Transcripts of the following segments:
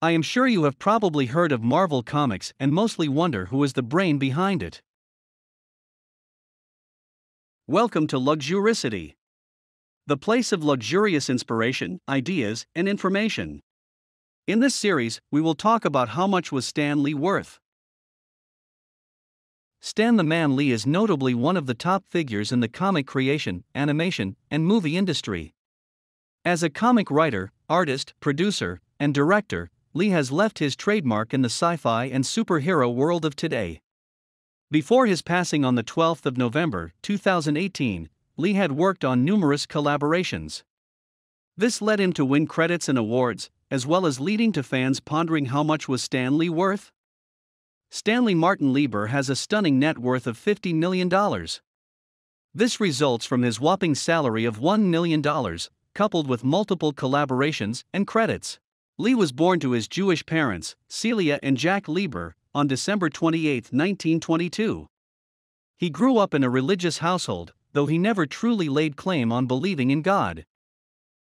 I am sure you have probably heard of Marvel Comics and mostly wonder who is the brain behind it. Welcome to Luxuricity, the place of luxurious inspiration, ideas, and information. In this series, we will talk about how much was Stan Lee worth. Stan the Man Lee is notably one of the top figures in the comic creation, animation, and movie industry. As a comic writer, artist, producer, and director, Lee has left his trademark in the sci-fi and superhero world of today. Before his passing on the 12th of November, 2018, Lee had worked on numerous collaborations. This led him to win credits and awards, as well as leading to fans pondering how much was Stan Lee worth? Stanley Martin Lieber has a stunning net worth of $50 million. This results from his whopping salary of $1 million, coupled with multiple collaborations and credits. Lee was born to his Jewish parents, Celia and Jack Lieber, on December 28, 1922. He grew up in a religious household, though he never truly laid claim on believing in God.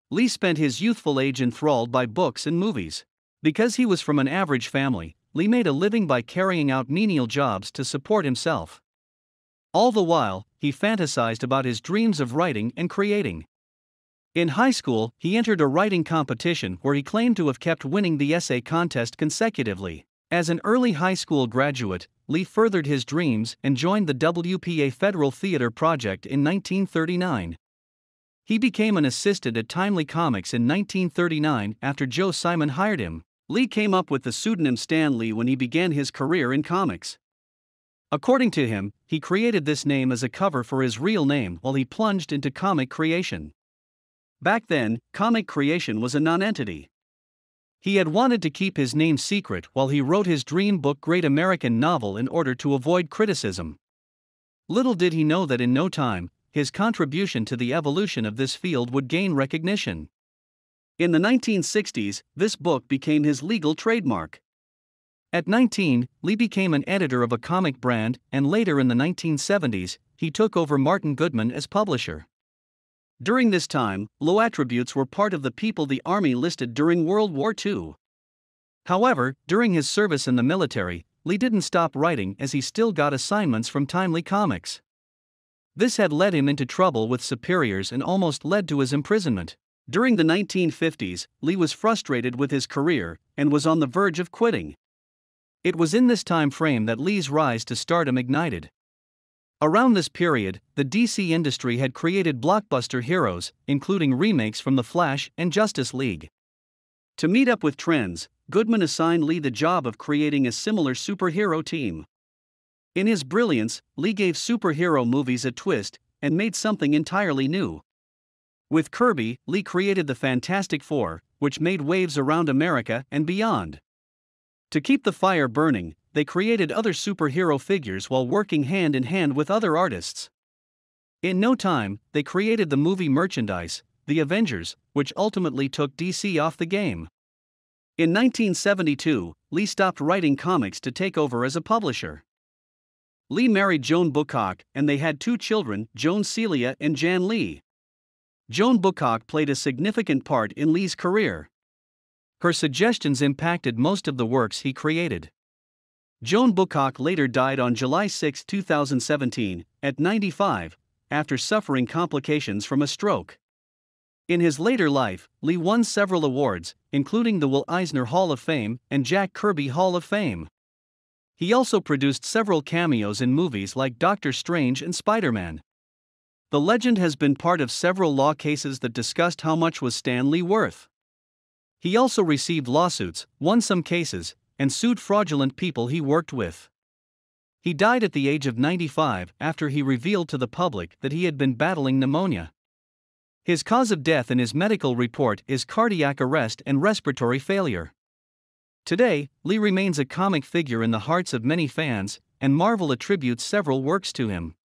Lee spent his youthful age enthralled by books and movies. Because he was from an average family, Lee made a living by carrying out menial jobs to support himself. All the while, he fantasized about his dreams of writing and creating. In high school, he entered a writing competition where he claimed to have kept winning the essay contest consecutively. As an early high school graduate, Lee furthered his dreams and joined the WPA Federal Theater Project in 1939. He became an assistant at Timely Comics in 1939 after Joe Simon hired him. Lee came up with the pseudonym Stan Lee when he began his career in comics. According to him, he created this name as a cover for his real name while he plunged into comic creation. Back then, comic creation was a non-entity. He had wanted to keep his name secret while he wrote his dream book Great American Novel in order to avoid criticism. Little did he know that in no time, his contribution to the evolution of this field would gain recognition. In the 1960s, this book became his legal trademark. At 19, Lee became an editor of a comic brand, and later in the 1970s, he took over Martin Goodman as publisher. During this time, low attributes were part of the people the Army listed during World War II. However, during his service in the military, Lee didn't stop writing as he still got assignments from Timely Comics. This had led him into trouble with superiors and almost led to his imprisonment. During the 1950s, Lee was frustrated with his career and was on the verge of quitting. It was in this time frame that Lee's rise to stardom ignited. Around this period, the DC industry had created blockbuster heroes, including remakes from The Flash and Justice League. To meet up with trends, Goodman assigned Lee the job of creating a similar superhero team. In his brilliance, Lee gave superhero movies a twist and made something entirely new. With Kirby, Lee created the Fantastic Four, which made waves around America and beyond. To keep the fire burning, they created other superhero figures while working hand in hand with other artists. In no time, they created the movie merchandise, The Avengers, which ultimately took DC off the game. In 1972, Lee stopped writing comics to take over as a publisher. Lee married Joan Bookhock, and they had two children, Joan Celia and Jan Lee. Joan Bookhock played a significant part in Lee's career. Her suggestions impacted most of the works he created. Joan Bookhock later died on July 6, 2017, at 95, after suffering complications from a stroke. In his later life, Lee won several awards, including the Will Eisner Hall of Fame and Jack Kirby Hall of Fame. He also produced several cameos in movies like Doctor Strange and Spider-Man. The legend has been part of several law cases that discussed how much was Stan Lee worth. He also received lawsuits, won some cases, and sued fraudulent people he worked with. He died at the age of 95 after he revealed to the public that he had been battling pneumonia. His cause of death in his medical report is cardiac arrest and respiratory failure. Today, Lee remains a comic figure in the hearts of many fans, and Marvel attributes several works to him.